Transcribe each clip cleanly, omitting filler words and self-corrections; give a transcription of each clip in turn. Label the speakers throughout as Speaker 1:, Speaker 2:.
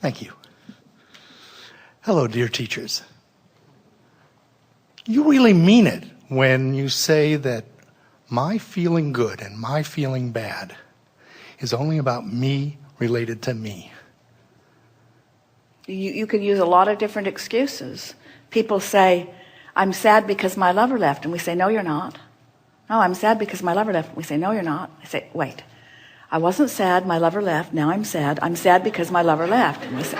Speaker 1: Thank you. Hello, dear teachers. You really mean it when you say that my feeling good and my feeling bad is only about me related to me.
Speaker 2: You can use a lot of different excuses. People say, I'm sad because my lover left. And we say, no, you're not. No, I'm sad because my lover left. We say, no, you're not. I say, wait, I wasn't sad, my lover left. Now I'm sad. I'm sad because my lover left. And we say,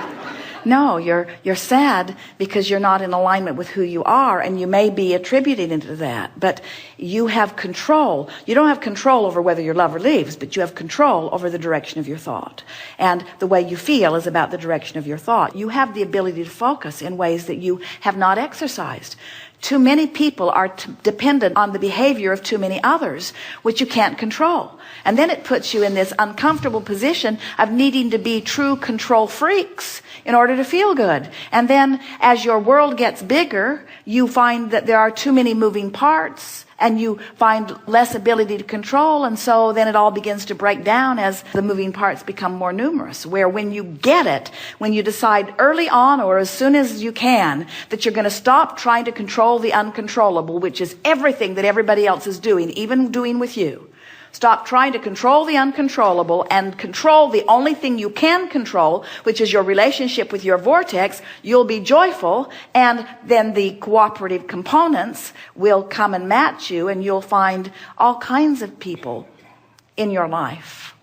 Speaker 2: no, you're sad because you're not in alignment with who you are, and you may be attributing it to that, but you have control. You don't have control over whether your lover leaves, but you have control over the direction of your thought. And the way you feel is about the direction of your thought. You have the ability to focus in ways that you have not exercised. Too many people are dependent on the behavior of too many others, which you can't control. And then it puts you in this uncomfortable position of needing to be true control freaks in order to feel good. And then as your world gets bigger, you find that there are too many moving parts, and you find less ability to control, and so then it all begins to break down as the moving parts become more numerous, where when you get it, when you decide early on or as soon as you can that you're going to stop trying to control the uncontrollable, which is everything that everybody else is doing, even doing with you. Stop trying to control the uncontrollable and control the only thing you can control, which is your relationship with your vortex. You'll be joyful, and then the cooperative components will come and match you, and you'll find all kinds of people in your life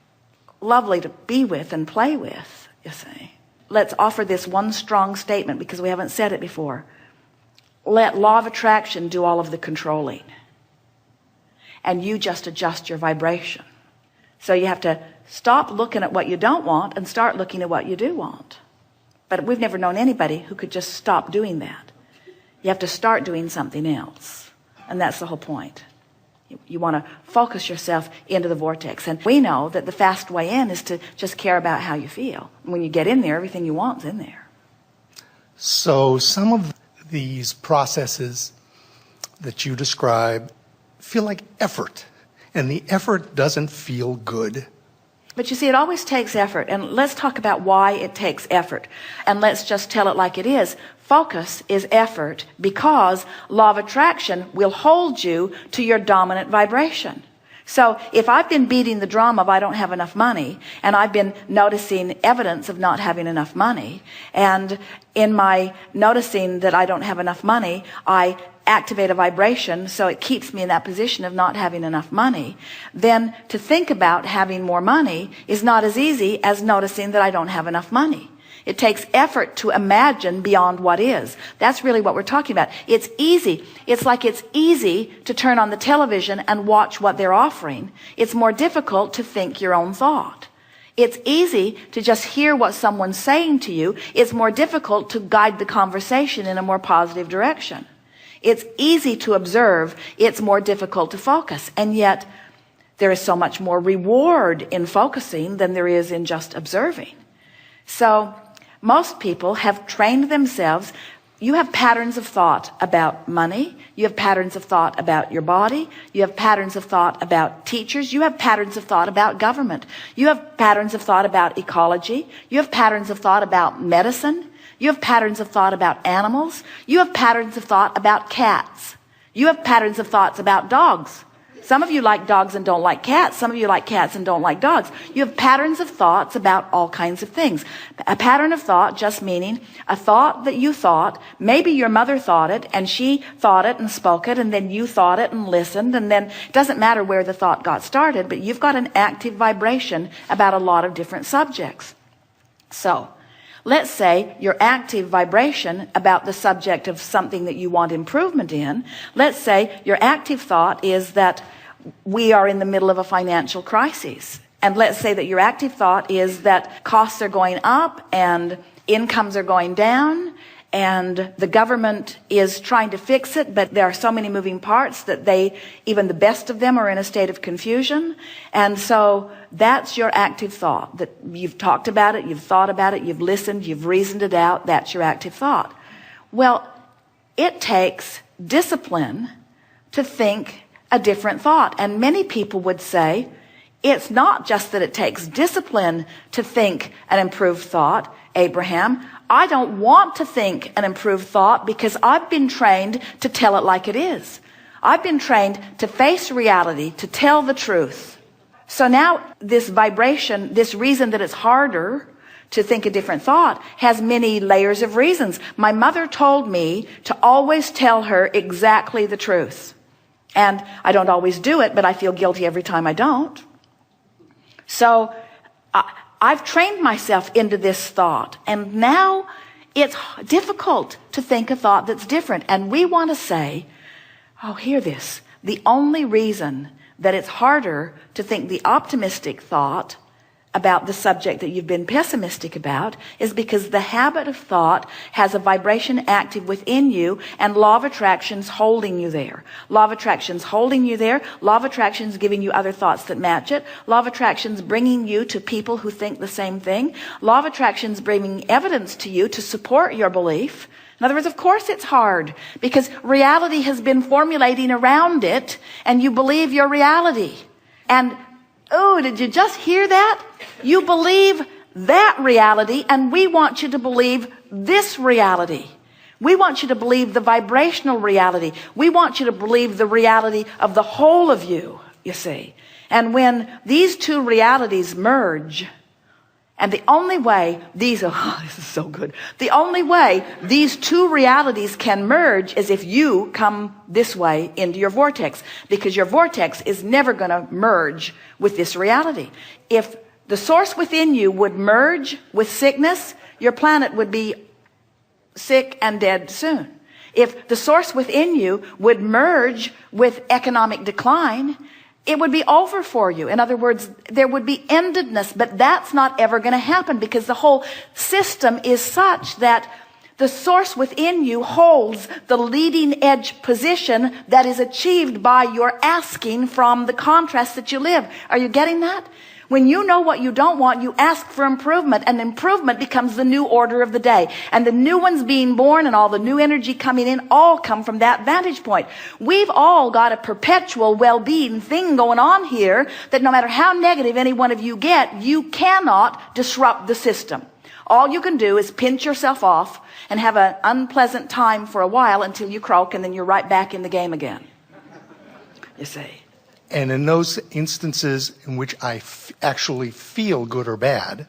Speaker 2: lovely to be with and play with, you see. Let's offer this one strong statement because we haven't said it before. Let law of attraction do all of the controlling, and you just adjust your vibration. So you have to stop looking at what you don't want and start looking at what you do want. But we've never known anybody who could just stop doing that. You have to start doing something else. And that's the whole point. You want to focus yourself into the vortex. And we know that the fast way in is to just care about how you feel. When you get in there, everything you want is in there.
Speaker 1: So some of these processes that you describe feel like effort, and the effort doesn't feel good.
Speaker 2: But you see, it always takes effort, and let's talk about why it takes effort, and let's just tell it like it is. Focus is effort because law of attraction will hold you to your dominant vibration. So if I've been beating the drum of I don't have enough money, and I've been noticing evidence of not having enough money, and in my noticing that I don't have enough money, I activate a vibration so it keeps me in that position of not having enough money, then to think about having more money is not as easy as noticing that I don't have enough money. It takes effort to imagine beyond what is. That's really what we're talking about. It's easy. It's like it's easy to turn on the television and watch what they're offering. It's more difficult to think your own thought. It's easy to just hear what someone's saying to you. It's more difficult to guide the conversation in a more positive direction. It's easy to observe. It's more difficult to focus. And yet there is so much more reward in focusing than there is in just observing. So most people have trained themselves. You have patterns of thought about money. You have patterns of thought about your body. You have patterns of thought about teachers. You have patterns of thought about government. You have patterns of thought about ecology. You have patterns of thought about medicine. You have patterns of thought about animals. You have patterns of thought about cats. You have patterns of thoughts about dogs. Some of you like dogs and don't like cats. Some of you like cats and don't like dogs. You have patterns of thoughts about all kinds of things. A pattern of thought just meaning a thought that you thought. Maybe your mother thought it, and she thought it and spoke it, and then you thought it and listened, and then it doesn't matter where the thought got started, but you've got an active vibration about a lot of different subjects. So let's say your active vibration about the subject of something that you want improvement in. Let's say your active thought is that we are in the middle of a financial crisis. And let's say that your active thought is that costs are going up and incomes are going down, and the government is trying to fix it, but there are so many moving parts that even the best of them are in a state of confusion. And so that's your active thought, that you've talked about it, you've thought about it, you've listened, you've reasoned it out. That's your active thought. Well, it takes discipline to think a different thought. And many people would say, it's not just that it takes discipline to think an improved thought. Abraham, I don't want to think an improved thought because I've been trained to tell it like it is. I've been trained to face reality, to tell the truth. So now this vibration, this reason that it's harder to think a different thought has many layers of reasons. My mother told me to always tell her exactly the truth. And I don't always do it, but I feel guilty every time I don't. So I've trained myself into this thought. And now it's difficult to think a thought that's different. And we want to say, oh, hear this. The only reason that it's harder to think the optimistic thought about the subject that you've been pessimistic about is because the habit of thought has a vibration active within you, and law of attraction's holding you there. Law of attraction's holding you there. Law of attraction's giving you other thoughts that match it. Law of attraction's bringing you to people who think the same thing. Law of attraction's bringing evidence to you to support your belief. In other words, of course it's hard because reality has been formulating around it, and you believe your reality. And oh, did you just hear that? You believe that reality, and we want you to believe this reality. We want you to believe the vibrational reality. We want you to believe the reality of the whole of you, you see. And when these two realities merge, and the only way these, oh, this is so good. The only way these two realities can merge is if you come this way into your vortex, because your vortex is never going to merge with this reality. If the source within you would merge with sickness, your planet would be sick and dead soon. If the source within you would merge with economic decline, it would be over for you. In other words, there would be endedness, but that's not ever going to happen because the whole system is such that the source within you holds the leading edge position that is achieved by your asking from the contrast that you live. Are you getting that? When you know what you don't want, you ask for improvement, and improvement becomes the new order of the day. And the new ones being born and all the new energy coming in all come from that vantage point. We've all got a perpetual well-being thing going on here that no matter how negative any one of you get, you cannot disrupt the system. All you can do is pinch yourself off and have an unpleasant time for a while until you croak, and then you're right back in the game again. You see.
Speaker 1: And in those instances in which I actually feel good or bad,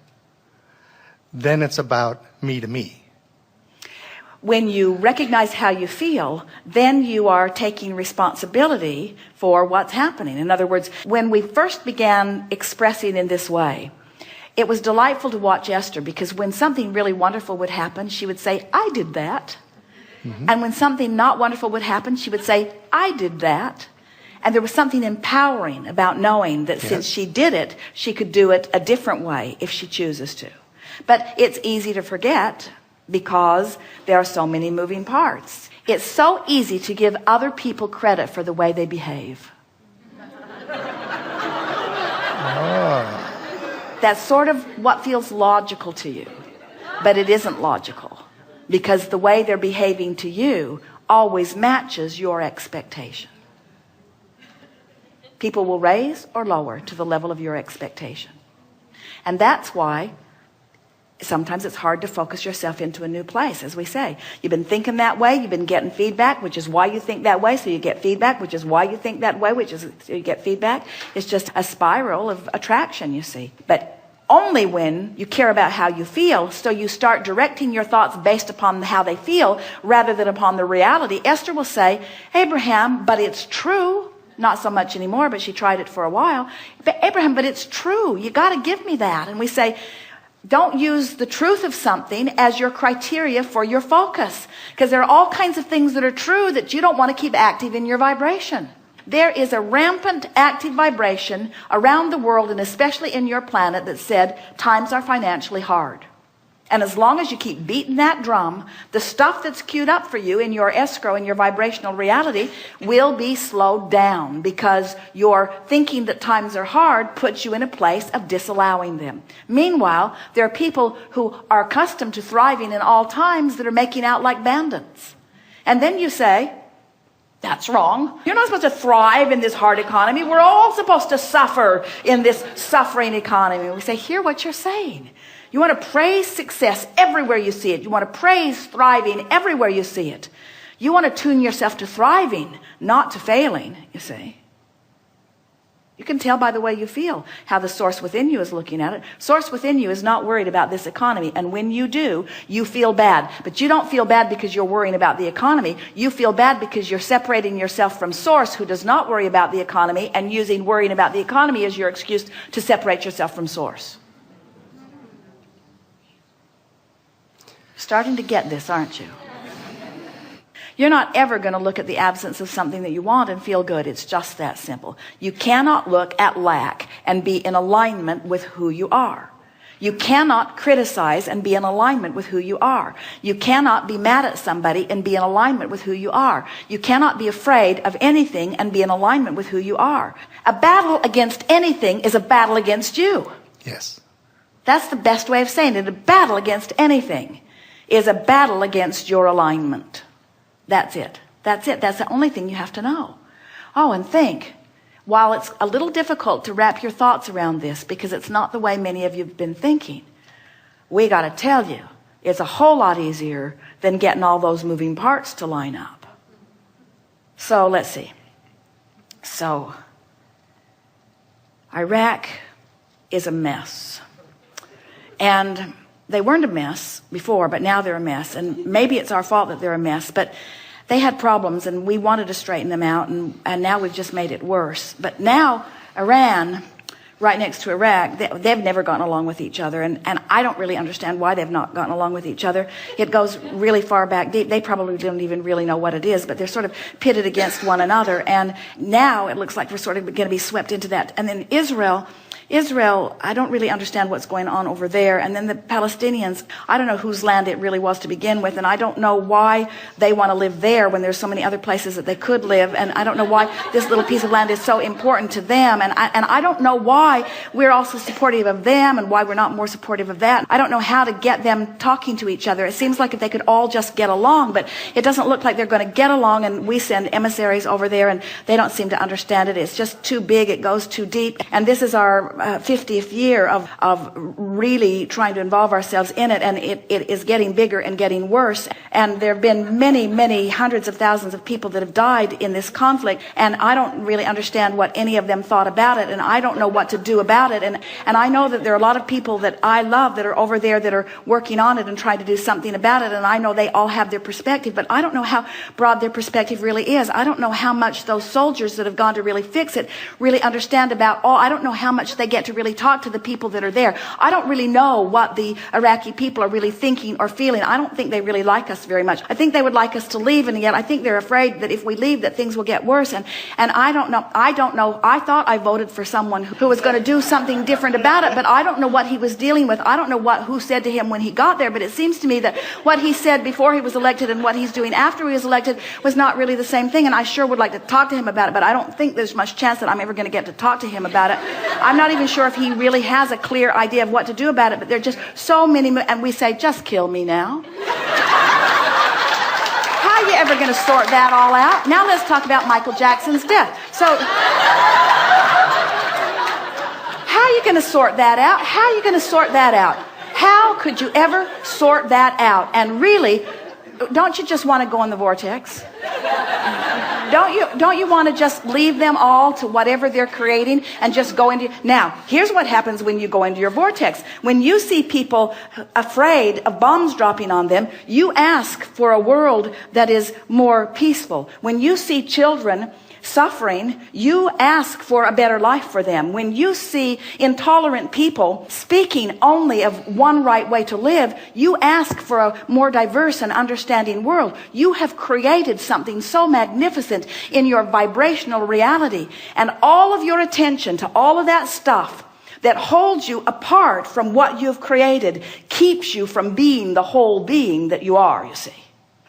Speaker 1: then it's about me to me.
Speaker 2: When you recognize how you feel, then you are taking responsibility for what's happening. In other words, when we first began expressing in this way, it was delightful to watch Esther, because when something really wonderful would happen, she would say, I did that. Mm-hmm. And when something not wonderful would happen, she would say, I did that. And there was something empowering about knowing that since she did it, she could do it a different way if she chooses to. But it's easy to forget because there are so many moving parts. It's so easy to give other people credit for the way they behave. That's sort of what feels logical to you, but it isn't logical, because the way they're behaving to you always matches your expectation. People will raise or lower to the level of your expectation. And that's why sometimes it's hard to focus yourself into a new place. As we say, you've been thinking that way, you've been getting feedback, which is why you think that way, so you get feedback, which is why you think that way, which is so you get feedback. It's just a spiral of attraction, you see. But only when you care about how you feel, so you start directing your thoughts based upon how they feel rather than upon the reality. Esther will say, Abraham, but it's true. Not so much anymore, but she tried it for a while. But Abraham, but it's true. You got to give me that. And we say, don't use the truth of something as your criteria for your focus, because there are all kinds of things that are true that you don't want to keep active in your vibration. There is a rampant active vibration around the world, and especially in your planet, that said times are financially hard. And as long as you keep beating that drum, the stuff that's queued up for you in your escrow, in your vibrational reality, will be slowed down, because your thinking that times are hard puts you in a place of disallowing them. Meanwhile, there are people who are accustomed to thriving in all times that are making out like bandits. And then you say, that's wrong. You're not supposed to thrive in this hard economy. We're all supposed to suffer in this suffering economy. We say, hear what you're saying. You want to praise success everywhere you see it. You want to praise thriving everywhere you see it. You want to tune yourself to thriving, not to failing, you see. You can tell by the way you feel how the source within you is looking at it. Source within you is not worried about this economy. And when you do, you feel bad. But you don't feel bad because you're worrying about the economy. You feel bad because you're separating yourself from source, who does not worry about the economy, and using worrying about the economy as your excuse to separate yourself from source. Starting to get this, aren't you? You're not ever going to look at the absence of something that you want and feel good. It's just that simple. You cannot look at lack and be in alignment with who you are. You cannot criticize and be in alignment with who you are. You cannot be mad at somebody and be in alignment with who you are. You cannot be afraid of anything and be in alignment with who you are. A battle against anything is a battle against you.
Speaker 1: Yes.
Speaker 2: That's the best way of saying it. A battle against anything is a battle against your alignment. That's it. That's it. That's the only thing you have to know. Oh, and think, while it's a little difficult to wrap your thoughts around this because it's not the way many of you have been thinking, we got to tell you, it's a whole lot easier than getting all those moving parts to line up. So let's see. So Iraq is a mess. And they weren't a mess before, but now they're a mess. And maybe it's our fault that they're a mess, but they had problems and we wanted to straighten them out, and now we've just made it worse. But now Iran, right next to Iraq, they've never gotten along with each other, and I don't really understand why they've not gotten along with each other. It goes really far back deep. They probably don't even really know what it is, but they're sort of pitted against one another, and now it looks like we're sort of going to be swept into that. And then Israel, I don't really understand what's going on over there. And then the Palestinians, I don't know whose land it really was to begin with, and I don't know why they want to live there when there's so many other places that they could live, and I don't know why this little piece of land is so important to them, and I don't know why we're also supportive of them and why we're not more supportive of that. I don't know how to get them talking to each other. It seems like if they could all just get along, but it doesn't look like they're going to get along, and we send emissaries over there and they don't seem to understand it. It's just too big. It goes too deep. And this is our 50th year of really trying to involve ourselves in it, and it is getting bigger and getting worse. And there have been many hundreds of thousands of people that have died in this conflict, and I don't really understand what any of them thought about it, and I don't know what to do about it. And I know that there are a lot of people that I love that are over there that are working on it and trying to do something about it, and I know they all have their perspective, but I don't know how broad their perspective really is. I don't know how much those soldiers that have gone to really fix it really understand about all. I don't know how much they get to really talk to the people that are there. I don't really know what the Iraqi people are really thinking or feeling. I don't think they really like us very much. I think they would like us to leave, and yet I think they're afraid that if we leave that things will get worse. And I don't know. I thought I voted for someone who was going to do something different about it, but I don't know what he was dealing with. I don't know who said to him when he got there, but it seems to me that what he said before he was elected and what he's doing after he was elected was not really the same thing, and I sure would like to talk to him about it, but I don't think there's much chance that I'm ever going to get to talk to him about it. I'm not even sure if he really has a clear idea of what to do about it, but there are just so many, and we say, just kill me now. How are you ever going to sort that all out? Now let's talk about Michael Jackson's death. So how are you going to sort that out? How are you going to sort that out? How could you ever sort that out? And really, don't you just want to go in the vortex? Don't you want to just leave them all to whatever they're creating and just go into... Now, here's what happens when you go into your vortex. When you see people afraid of bombs dropping on them, you ask for a world that is more peaceful. When you see children suffering, you ask for a better life for them. When you see intolerant people speaking only of one right way to live, you ask for a more diverse and understanding world. You have created something so magnificent in your vibrational reality, and all of your attention to all of that stuff that holds you apart from what you've created keeps you from being the whole being that you are, you see.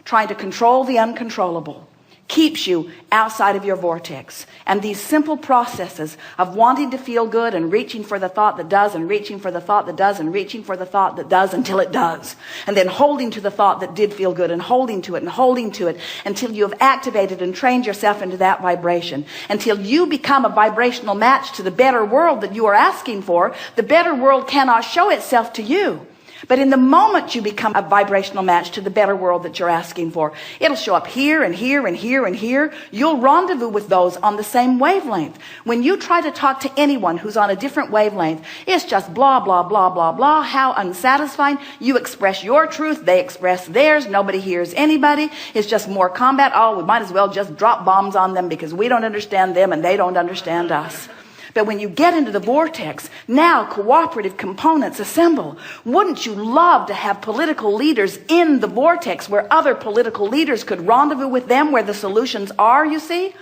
Speaker 2: Trying to control the uncontrollable keeps you outside of your vortex. And these simple processes of wanting to feel good and reaching for the thought that does, and reaching for the thought that does, and reaching for the thought that does until it does, and then holding to the thought that did feel good and holding to it until you have activated and trained yourself into that vibration, until you become a vibrational match to the better world that you are asking for. The better world cannot show itself to you But in the moment you become a vibrational match to the better world that you're asking for, it'll show up here and here and here and here. You'll rendezvous with those on the same wavelength. When you try to talk to anyone who's on a different wavelength, it's just blah, blah, blah, blah, blah. How unsatisfying. You express your truth. They express theirs. Nobody hears anybody. It's just more combat. Oh, we might as well just drop bombs on them because we don't understand them and they don't understand us. But when you get into the vortex, now cooperative components assemble. Wouldn't you love to have political leaders in the vortex where other political leaders could rendezvous with them where the solutions are, you see?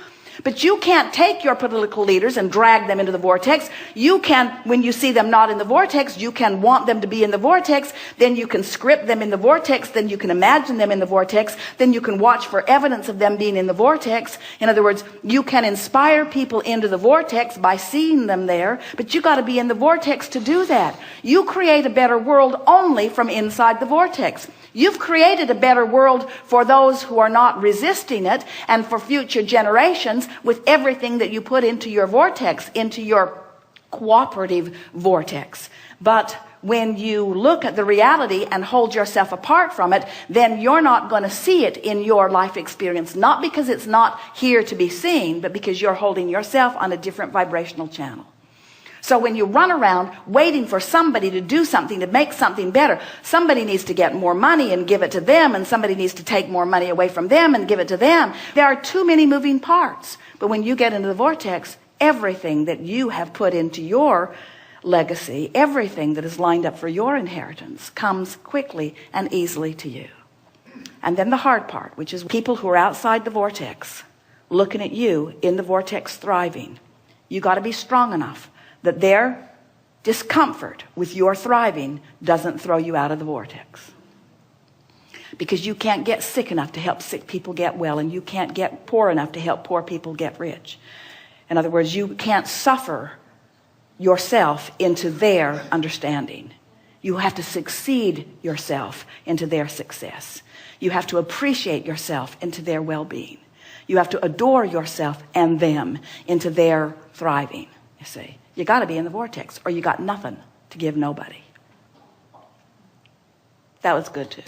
Speaker 2: But you can't take your political leaders and drag them into the vortex. You can, when you see them not in the vortex, you can want them to be in the vortex. Then you can script them in the vortex. Then you can imagine them in the vortex. Then you can watch for evidence of them being in the vortex. In other words, you can inspire people into the vortex by seeing them there. But you got to be in the vortex to do that. You create a better world only from inside the vortex. You've created a better world for those who are not resisting it and for future generations with everything that you put into your vortex, into your cooperative vortex. But when you look at the reality and hold yourself apart from it, then you're not going to see it in your life experience, not because it's not here to be seen, but because you're holding yourself on a different vibrational channel. So when you run around waiting for somebody to do something, to make something better, somebody needs to get more money and give it to them, and somebody needs to take more money away from them and give it to them. There are too many moving parts. But when you get into the vortex, everything that you have put into your legacy, everything that is lined up for your inheritance, comes quickly and easily to you. And then the hard part, which is people who are outside the vortex, looking at you in the vortex thriving. You got to be strong enough that their discomfort with your thriving doesn't throw you out of the vortex. Because you can't get sick enough to help sick people get well, and you can't get poor enough to help poor people get rich. In other words, you can't suffer yourself into their understanding. You have to succeed yourself into their success. You have to appreciate yourself into their well-being. You have to adore yourself and them into their thriving, you see. You got to be in the vortex, or you got nothing to give nobody. That was good too.